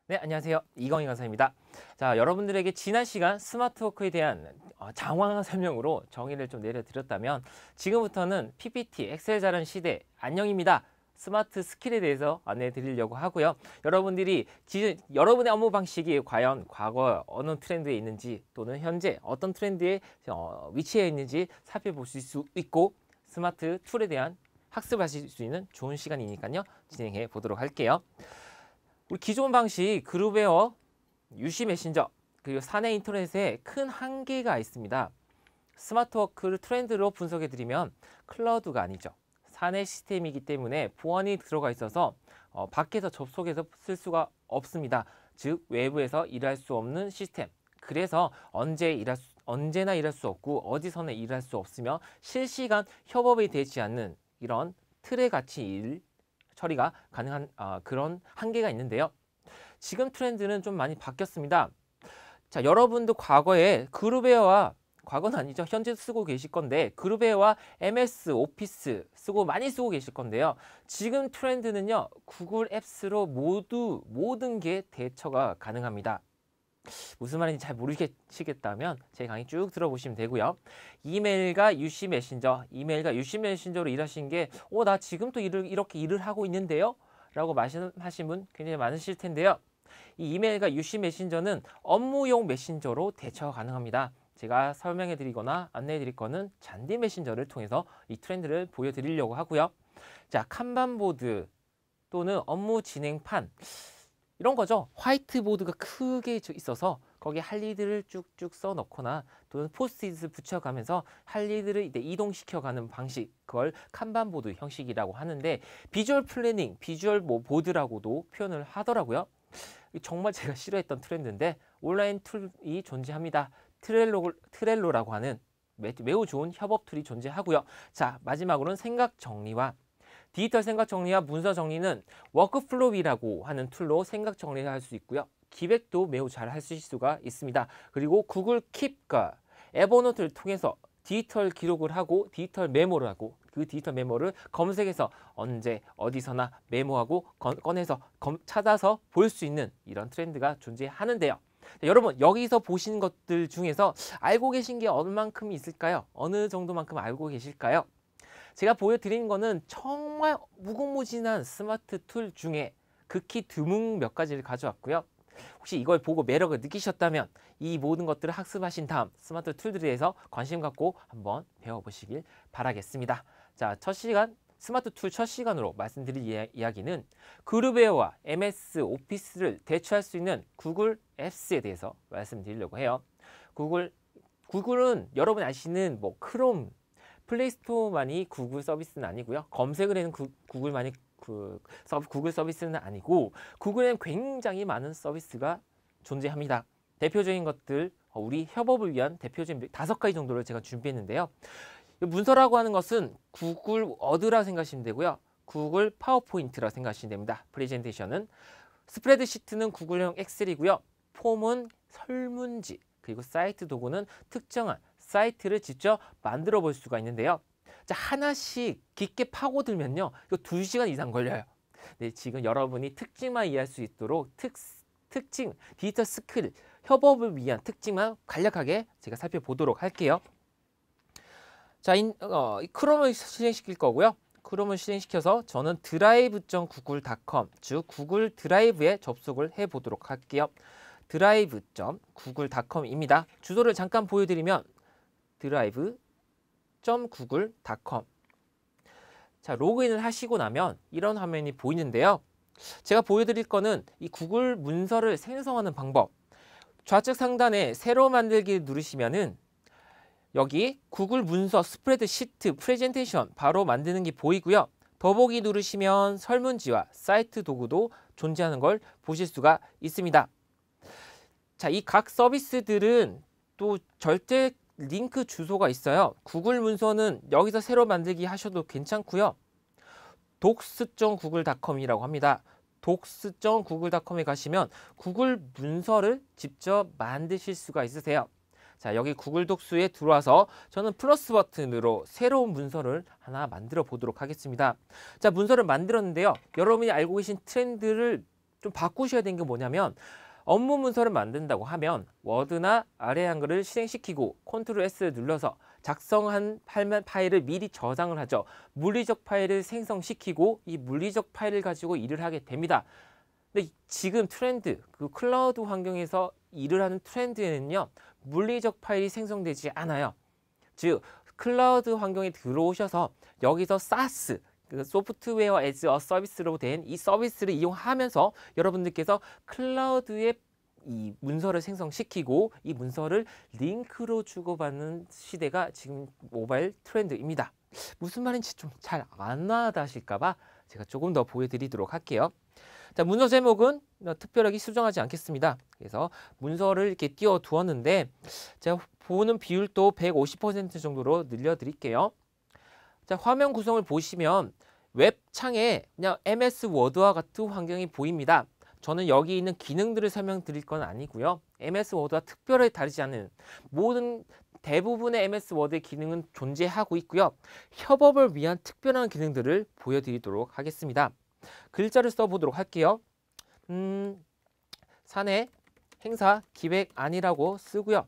네, 안녕하세요. 이건희 강사입니다. 자, 여러분들에게 지난 시간 스마트워크에 대한 장황한 설명으로 정의를 좀 내려드렸다면 지금부터는 PPT, 엑셀 잘하는 시대 안녕입니다. 스마트 스킬에 대해서 안내해 드리려고 하고요. 여러분들이 여러분의 업무 방식이 과연 과거 어느 트렌드에 있는지 또는 현재 어떤 트렌드에 위치해 있는지 살펴볼 수 있고 스마트 툴에 대한 학습하실 수 있는 좋은 시간이니까요. 진행해 보도록 할게요. 우리 기존 방식 그룹웨어, UC 메신저, 그리고 사내 인터넷에 큰 한계가 있습니다. 스마트워크를 트렌드로 분석해 드리면 클라우드가 아니죠. 사내 시스템이기 때문에 보안이 들어가 있어서 밖에서 접속해서 쓸 수가 없습니다. 즉 외부에서 일할 수 없는 시스템. 그래서 언제나 일할 수 없고 어디서나 일할 수 없으며 실시간 협업이 되지 않는 이런 틀에 같이 처리가 가능한 그런 한계가 있는데요. 지금 트렌드는 좀 많이 바뀌었습니다. 자, 여러분도 과거에 그룹웨어와 과거는 아니죠. 현재 쓰고 계실 건데 그룹웨어와 MS 오피스 많이 쓰고 계실 건데요. 지금 트렌드는요. 구글 앱스로 모든 게 대처가 가능합니다. 무슨 말인지 잘 모르시겠다면 제 강의 쭉 들어보시면 되고요. 이메일과 UC 메신저로 일하신 게 나 지금 또 이렇게 일을 하고 있는데요? 라고 말씀하신 분 굉장히 많으실 텐데요. 이 이메일과 UC 메신저는 업무용 메신저로 대처가 가능합니다. 제가 설명해 드리거나 안내해 드릴 거는 잔디 메신저를 통해서 이 트렌드를 보여드리려고 하고요. 자, 칸반보드 또는 업무 진행판 이런 거죠. 화이트보드가 크게 있어서 거기에 할 일들을 쭉쭉 써 넣거나 또는 포스트잇을 붙여가면서 할 일들을 이동시켜가는 방식, 그걸 칸반보드 형식이라고 하는데 비주얼 플래닝, 비주얼 보드라고도 표현을 하더라고요. 정말 제가 싫어했던 트렌드인데 온라인 툴이 존재합니다. 트렐로라고 하는 매우 좋은 협업 툴이 존재하고요. 자, 마지막으로는 생각 정리와 디지털 생각 정리와 문서 정리는 워크플로우라고 하는 툴로 생각 정리를 할 수 있고요. 기획도 매우 잘 하실 수가 있습니다. 그리고 구글 킵과 에버노트를 통해서 디지털 기록을 하고 디지털 메모를 하고 그 디지털 메모를 검색해서 언제 어디서나 메모하고 꺼내서 찾아서 볼 수 있는 이런 트렌드가 존재하는데요. 자, 여러분 여기서 보신 것들 중에서 알고 계신 게 얼만큼 있을까요? 어느 정도만큼 알고 계실까요? 제가 보여드린 거는 정말 무궁무진한 스마트 툴 중에 극히 드문 몇 가지를 가져왔고요. 혹시 이걸 보고 매력을 느끼셨다면 이 모든 것들을 학습하신 다음 스마트 툴들에 대해서 관심 갖고 한번 배워보시길 바라겠습니다. 자, 스마트 툴 첫 시간으로 말씀드릴 이야기는 그룹웨어와 MS 오피스를 대체할 수 있는 구글 앱스에 대해서 말씀드리려고 해요. 구글은 여러분 아시는 크롬, 플레이스토어만이 구글 서비스는 아니고요. 검색을 하는 구글 서비스는 아니고 구글에는 굉장히 많은 서비스가 존재합니다. 대표적인 것들, 우리 협업을 위한 대표적인 5가지 정도를 제가 준비했는데요. 문서라고 하는 것은 구글 워드라 생각하시면 되고요. 구글 파워포인트라 생각하시면 됩니다. 프레젠테이션은 스프레드시트는 구글형 엑셀이고요. 폼은 설문지, 그리고 사이트 도구는 특정한 사이트를 직접 만들어 볼 수가 있는데요. 자, 하나씩 깊게 파고들면요. 이거 2시간 이상 걸려요. 네, 지금 여러분이 특징만 이해할 수 있도록 특징, 디지털 스킬, 협업을 위한 특징만 간략하게 제가 살펴보도록 할게요. 자, 크롬을 실행시킬 거고요. 크롬을 실행시켜서 저는 drive.google.com, 즉 구글 드라이브에 접속을 해 보도록 할게요. drive.google.com입니다. 주소를 잠깐 보여드리면 drive.google.com. 자, 로그인을 하시고 나면 이런 화면이 보이는데요. 제가 보여드릴 거는 이 구글 문서를 생성하는 방법. 좌측 상단에 새로 만들기 누르시면은 여기 구글 문서 스프레드시트 프레젠테이션 바로 만드는 게 보이고요. 더보기 누르시면 설문지와 사이트 도구도 존재하는 걸 보실 수가 있습니다. 자, 이 각 서비스들은 또 절대 링크 주소가 있어요. 구글 문서는 여기서 새로 만들기 하셔도 괜찮고요. docs.google.com이라고 합니다. docs.google.com에 가시면 구글 문서를 직접 만드실 수가 있으세요. 자, 여기 구글 독스에 들어와서 저는 플러스 버튼으로 새로운 문서를 하나 만들어 보도록 하겠습니다. 자, 문서를 만들었는데요. 여러분이 알고 계신 트렌드를 좀 바꾸셔야 되는 게 뭐냐면 업무 문서를 만든다고 하면 워드나 아래 한글을 실행시키고 컨트롤 S를 눌러서 작성한 파일을 미리 저장을 하죠. 물리적 파일을 생성시키고 이 물리적 파일을 가지고 일을 하게 됩니다. 근데 지금 트렌드, 그 클라우드 환경에서 일을 하는 트렌드에는요, 물리적 파일이 생성되지 않아요. 즉, 클라우드 환경에 들어오셔서 여기서 SaaS, 그 소프트웨어 애즈 어 서비스로 된 이 서비스를 이용하면서 여러분들께서 클라우드에 이 문서를 생성시키고 이 문서를 링크로 주고받는 시대가 지금 모바일 트렌드입니다. 무슨 말인지 좀 잘 안 와닿으실까 봐 제가 조금 더 보여드리도록 할게요. 자, 문서 제목은 특별하게 수정하지 않겠습니다. 그래서 문서를 이렇게 띄워 두었는데 제가 보는 비율도 150% 정도로 늘려드릴게요. 자, 화면 구성을 보시면 웹 창에 그냥 MS 워드와 같은 환경이 보입니다. 저는 여기 있는 기능들을 설명드릴 건 아니고요. MS 워드와 특별히 다르지 않은 대부분의 MS 워드의 기능은 존재하고 있고요. 협업을 위한 특별한 기능들을 보여드리도록 하겠습니다. 글자를 써보도록 할게요. 사내 행사 기획 안이라고 쓰고요.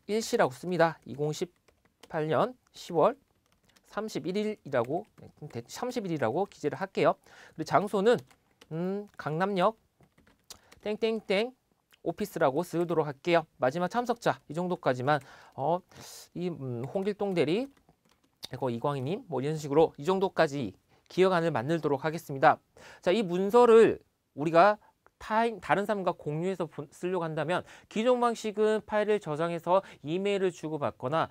일시라고 씁니다. 2018년 10월 30일이라고 기재를 할게요. 그리고 장소는 강남역 땡땡땡 오피스라고 쓰도록 할게요. 마지막 참석자 이 정도까지만 홍길동 대리 그리고 이광희님 뭐 이런 식으로 이 정도까지 기억안을 만들도록 하겠습니다. 자, 이 문서를 우리가 다른 사람과 공유해서 쓰려고 한다면 기존 방식은 파일을 저장해서 이메일을 주고받거나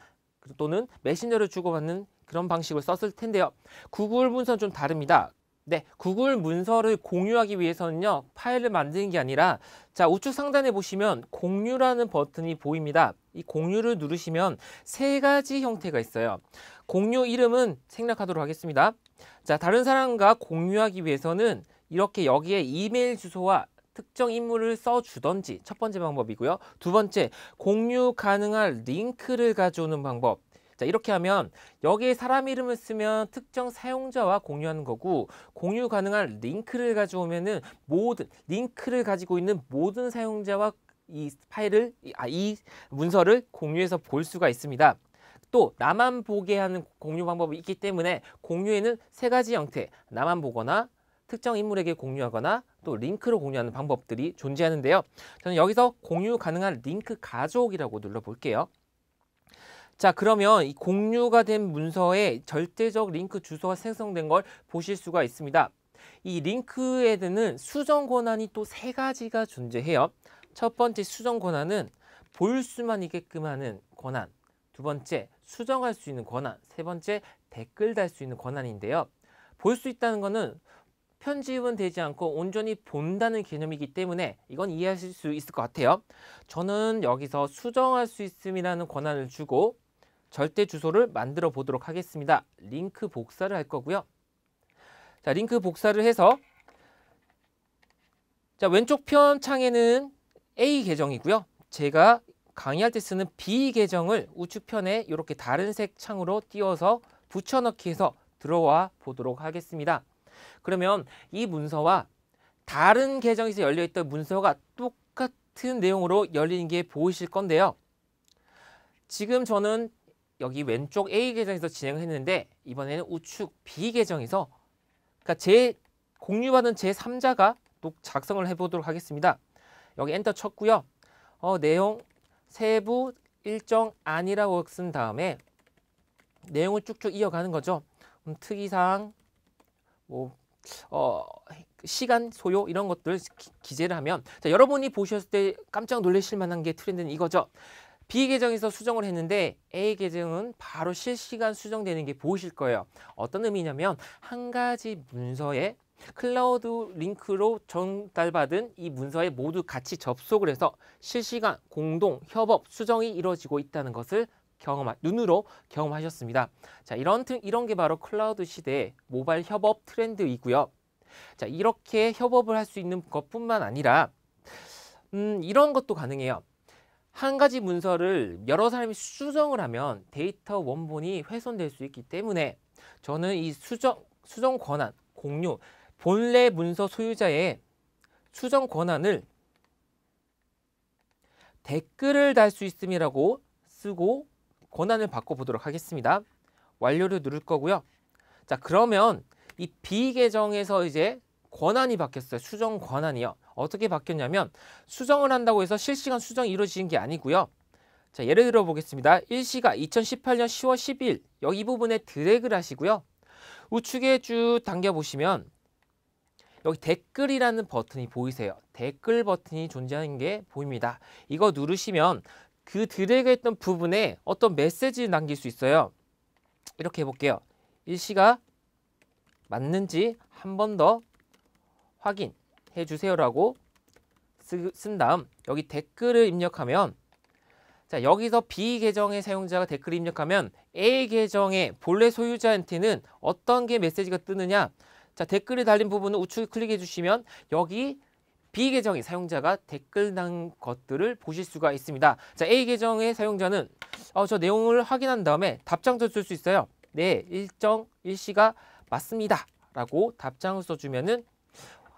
또는 메신저를 주고받는 그런 방식을 썼을 텐데요. 구글 문서는 좀 다릅니다. 네, 구글 문서를 공유하기 위해서는요, 파일을 만드는 게 아니라, 자, 우측 상단에 보시면 공유라는 버튼이 보입니다. 이 공유를 누르시면 세 가지 형태가 있어요. 공유 이름은 생략하도록 하겠습니다. 자, 다른 사람과 공유하기 위해서는 이렇게 여기에 이메일 주소와 특정 인물을 써주던지 첫 번째 방법이고요. 두 번째, 공유 가능한 링크를 가져오는 방법. 자, 이렇게 하면 여기에 사람 이름을 쓰면 특정 사용자와 공유하는 거고 공유 가능한 링크를 가져오면은 링크를 가지고 있는 모든 사용자와 이 문서를 공유해서 볼 수가 있습니다. 또 나만 보게 하는 공유 방법이 있기 때문에 공유에는 세 가지 형태, 나만 보거나 특정 인물에게 공유하거나 또 링크로 공유하는 방법들이 존재하는데요. 저는 여기서 공유 가능한 링크 가져오기라고 눌러볼게요. 자, 그러면 이 공유가 된 문서에 절대적 링크 주소가 생성된 걸 보실 수가 있습니다. 이 링크에는 수정 권한이 또 세 가지가 존재해요. 첫 번째 수정 권한은 볼 수만 있게끔 하는 권한, 두 번째 수정할 수 있는 권한, 세 번째 댓글 달 수 있는 권한인데요. 볼 수 있다는 거는 편집은 되지 않고 온전히 본다는 개념이기 때문에 이건 이해하실 수 있을 것 같아요. 저는 여기서 수정할 수 있음이라는 권한을 주고 절대 주소를 만들어 보도록 하겠습니다. 링크 복사를 할 거고요. 자, 링크 복사를 해서 자, 왼쪽 편 창에는 A 계정이고요. 제가 강의할 때 쓰는 B 계정을 우측 편에 이렇게 다른 색 창으로 띄워서 붙여넣기 해서 들어와 보도록 하겠습니다. 그러면 이 문서와 다른 계정에서 열려있던 문서가 똑같은 내용으로 열리는 게 보이실 건데요. 지금 저는 여기 왼쪽 A 계정에서 진행을 했는데 이번에는 우측 B 계정에서 그러니까 공유받은 제3자가 또 작성을 해보도록 하겠습니다. 여기 엔터 쳤고요. 내용 세부 일정 아니라고 쓴 다음에 내용을 쭉쭉 이어가는 거죠. 특이사항, 시간 소요 이런 것들 기재를 하면 자, 여러분이 보셨을 때 깜짝 놀라실 만한 게 트렌드는 이거죠. B 계정에서 수정을 했는데 A 계정은 바로 실시간 수정되는 게 보이실 거예요. 어떤 의미냐면 한 가지 문서에 클라우드 링크로 전달받은 이 문서에 모두 같이 접속을 해서 실시간 공동 협업 수정이 이루어지고 있다는 것을 눈으로 경험하셨습니다. 자, 이런 게 바로 클라우드 시대의 모바일 협업 트렌드이고요. 자, 이렇게 협업을 할 수 있는 것뿐만 아니라 이런 것도 가능해요. 한 가지 문서를 여러 사람이 수정을 하면 데이터 원본이 훼손될 수 있기 때문에 저는 이 수정 권한, 공유, 본래 문서 소유자의 수정 권한을 댓글을 달 수 있음이라고 쓰고 권한을 바꿔보도록 하겠습니다. 완료를 누를 거고요. 자, 그러면 이 비계정에서 이제 권한이 바뀌었어요. 수정 권한이요. 어떻게 바뀌었냐면 수정을 한다고 해서 실시간 수정이 이루어지는 게 아니고요. 자, 예를 들어 보겠습니다. 일시가 2018년 10월 10일 여기 이 부분에 드래그를 하시고요. 우측에 쭉 당겨보시면 여기 댓글이라는 버튼이 보이세요. 댓글 버튼이 존재하는 게 보입니다. 이거 누르시면 그 드래그했던 부분에 어떤 메시지를 남길 수 있어요. 이렇게 해볼게요. 일시가 맞는지 한 번 더 확인해 주세요라고 쓴 다음 여기 댓글을 입력하면 자, 여기서 B 계정의 사용자가 댓글을 입력하면 A 계정의 본래 소유자한테는 어떤 게 메시지가 뜨느냐. 자, 댓글이 달린 부분을 우측 클릭해 주시면 여기 B 계정의 사용자가 댓글 난 것들을 보실 수가 있습니다. 자, A 계정의 사용자는 저 내용을 확인한 다음에 답장도 쓸 수 있어요. 네, 일시가 맞습니다. 라고 답장을 써주면은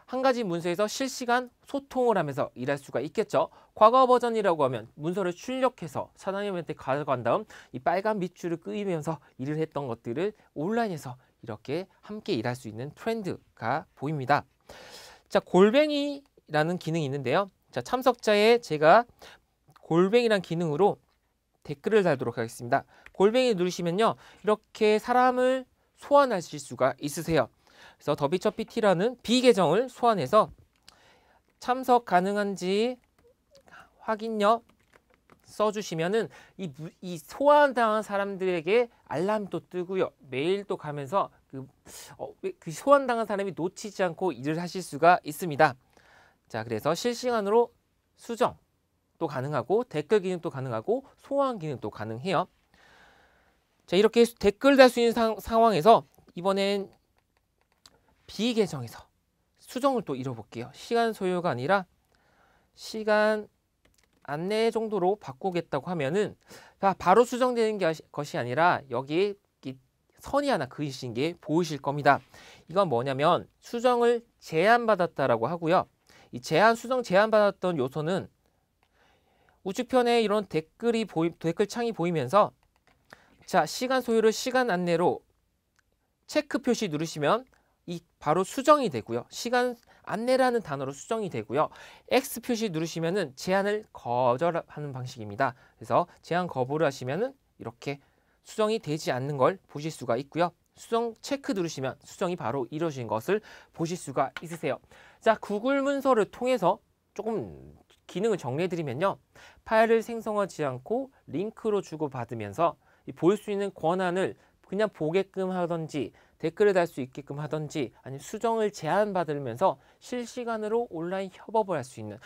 한 가지 문서에서 실시간 소통을 하면서 일할 수가 있겠죠. 과거 버전이라고 하면 문서를 출력해서 사장님한테 가져간 다음 이 빨간 밑줄을 끄이면서 일을 했던 것들을 온라인에서 이렇게 함께 일할 수 있는 트렌드가 보입니다. 자, 골뱅이라는 기능이 있는데요. 자, 참석자의 제가 골뱅이란 기능으로 댓글을 달도록 하겠습니다. 골뱅이 누르시면요. 이렇게 사람을 소환하실 수가 있으세요. 그래서 더비처 PT라는 B 계정을 소환해서 참석 가능한지 확인요 써주시면은 이 소환당한 사람들에게 알람도 뜨고요. 메일도 가면서 그 소환당한 사람이 놓치지 않고 일을 하실 수가 있습니다. 자, 그래서 실시간으로 수정도 가능하고 댓글 기능도 가능하고 소환 기능도 가능해요. 자, 이렇게 댓글 달 수 있는 상황에서 이번엔 B 계정에서 수정을 또 이뤄볼게요. 시간 소요가 아니라 시간 안내 정도로 바꾸겠다고 하면은 바로 수정되는 것이 아니라 여기에 선이 하나 그리신 게 보이실 겁니다. 이건 뭐냐면 수정을 제안받았다라고 하고요. 이 수정 제안받았던 요소는 우측편에 이런 댓글 창이 보이면서 자, 시간 소요를 시간 안내로 체크 표시 누르시면 이 바로 수정이 되고요. 시간 안내라는 단어로 수정이 되고요. X 표시 누르시면은 제한을 거절하는 방식입니다. 그래서 제한 거부를 하시면은 이렇게 수정이 되지 않는 걸 보실 수가 있고요. 수정 체크 누르시면 수정이 바로 이루어진 것을 보실 수가 있으세요. 자, 구글 문서를 통해서 조금 기능을 정리해 드리면요. 파일을 생성하지 않고 링크로 주고받으면서 볼 수 있는 권한을 그냥 보게끔 하든지 댓글을 달 수 있게끔 하든지 아니면 수정을 제안받으면서 실시간으로 온라인 협업을 할 수 있는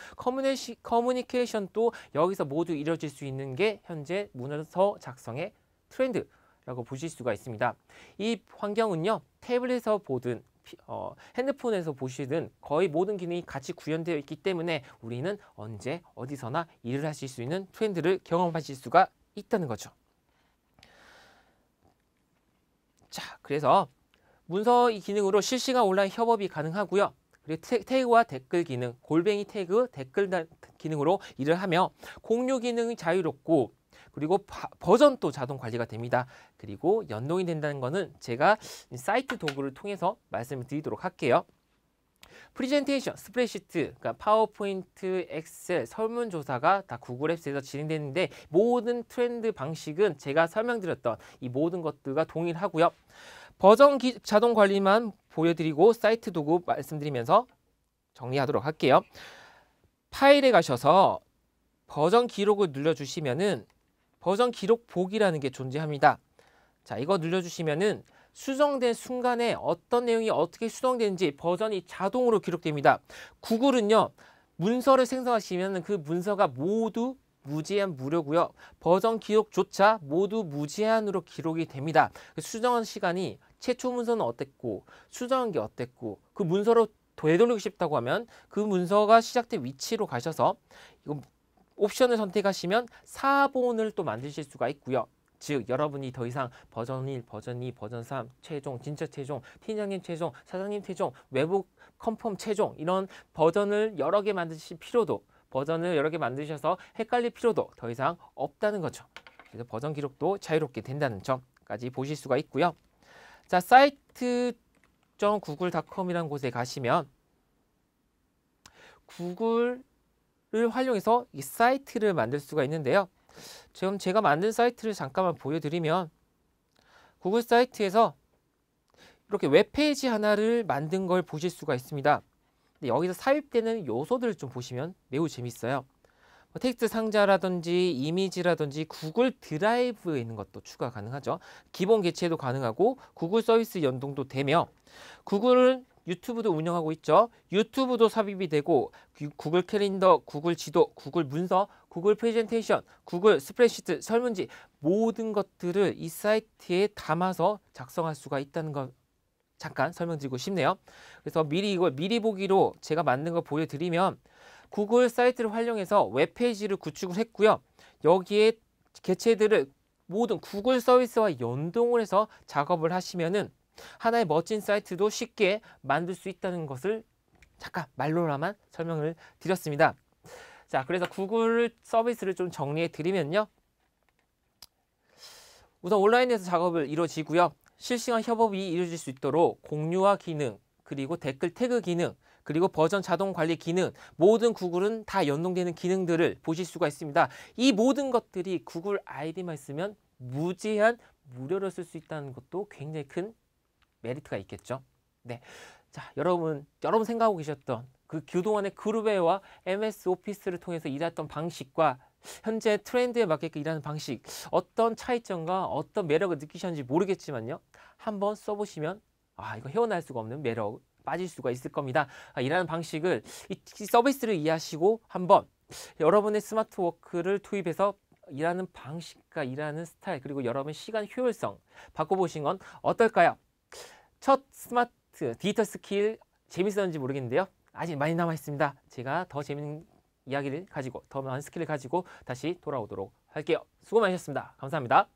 커뮤니케이션도 여기서 모두 이루어질 수 있는 게 현재 문서 작성의 트렌드라고 보실 수가 있습니다. 이 환경은요. 태블릿에서 보든 핸드폰에서 보시든 거의 모든 기능이 같이 구현되어 있기 때문에 우리는 언제 어디서나 일을 하실 수 있는 트렌드를 경험하실 수가 있다는 거죠. 자, 그래서 문서 이 기능으로 실시간 온라인 협업이 가능하고요. 그리고 태그와 댓글 기능, 골뱅이 태그, 댓글 기능으로 일을 하며 공유 기능이 자유롭고 그리고 버전도 자동 관리가 됩니다. 그리고 연동이 된다는 것은 제가 사이트 도구를 통해서 말씀을 드리도록 할게요. 프레젠테이션, 스프레드시트, 그러니까 파워포인트, 엑셀, 설문조사가 다 구글 앱스에서 진행되는데 모든 트렌드 방식은 제가 설명드렸던 이 모든 것들과 동일하고요. 버전 자동 관리만 보여드리고 사이트 도구 말씀드리면서 정리하도록 할게요. 파일에 가셔서 버전 기록을 눌러주시면은 버전 기록 보기라는 게 존재합니다. 자, 이거 눌러주시면은 수정된 순간에 어떤 내용이 어떻게 수정되는지 버전이 자동으로 기록됩니다. 구글은요, 문서를 생성하시면 그 문서가 모두 무제한 무료고요. 버전 기록조차 모두 무제한으로 기록이 됩니다. 수정한 시간이 최초 문서는 어땠고 수정한 게 어땠고 그 문서로 되돌리고 싶다고 하면 그 문서가 시작된 위치로 가셔서 이거 옵션을 선택하시면 사본을 또 만드실 수가 있고요. 즉 여러분이 더 이상 버전 1, 버전 2, 버전 3, 최종, 진짜 최종, 팀장님 최종, 사장님 최종, 외부 컨펌 최종 이런 버전을 여러 개 만드실 필요도 버전을 여러 개 만드셔서 헷갈릴 필요도 더 이상 없다는 거죠. 그래서 버전 기록도 자유롭게 된다는 점까지 보실 수가 있고요. 자, site.google.com이라는 곳에 가시면 구글을 활용해서 이 사이트를 만들 수가 있는데요. 지금 제가 만든 사이트를 잠깐만 보여드리면 구글 사이트에서 이렇게 웹페이지 하나를 만든 걸 보실 수가 있습니다. 근데 여기서 삽입되는 요소들을 좀 보시면 매우 재밌어요. 텍스트 상자라든지 이미지라든지 구글 드라이브에 있는 것도 추가 가능하죠. 기본 개체도 가능하고 구글 서비스 연동도 되며 구글은 유튜브도 운영하고 있죠. 유튜브도 삽입이 되고 구글 캘린더, 구글 지도, 구글 문서, 구글 프레젠테이션, 구글 스프레드시트, 설문지 모든 것들을 이 사이트에 담아서 작성할 수가 있다는 것 잠깐 설명드리고 싶네요. 그래서 미리 이걸 미리 보기로 제가 만든 거 보여드리면 구글 사이트를 활용해서 웹페이지를 구축을 했고요. 여기에 개체들을 모든 구글 서비스와 연동을 해서 작업을 하시면은 하나의 멋진 사이트도 쉽게 만들 수 있다는 것을 잠깐 말로라만 설명을 드렸습니다. 자, 그래서 구글 서비스를 좀 정리해 드리면요. 우선 온라인에서 작업을 이루어지고요. 실시간 협업이 이루어질 수 있도록 공유와 기능, 그리고 댓글 태그 기능, 그리고 버전 자동 관리 기능, 모든 구글은 다 연동되는 기능들을 보실 수가 있습니다. 이 모든 것들이 구글 아이디만 있으면 무제한 무료로 쓸 수 있다는 것도 굉장히 큰 메리트가 있겠죠. 네, 자 여러분 생각하고 계셨던 그 그동안의 그룹웨어와 MS 오피스를 통해서 일했던 방식과 현재 트렌드에 맞게끔 일하는 방식 어떤 차이점과 어떤 매력을 느끼셨는지 모르겠지만요. 한번 써보시면 이거 헤어날 수가 없는 매력 빠질 수가 있을 겁니다. 일하는 방식을 이 서비스를 이해하시고 한번 여러분의 스마트 워크를 투입해서 일하는 방식과 일하는 스타일 그리고 여러분의 시간 효율성 바꿔보신 건 어떨까요? 첫 스마트 디지털 스킬 재밌었는지 모르겠는데요. 아직 많이 남아 있습니다. 제가 더 재밌는 이야기를 가지고 더 많은 스킬을 가지고 다시 돌아오도록 할게요. 수고 많으셨습니다. 감사합니다.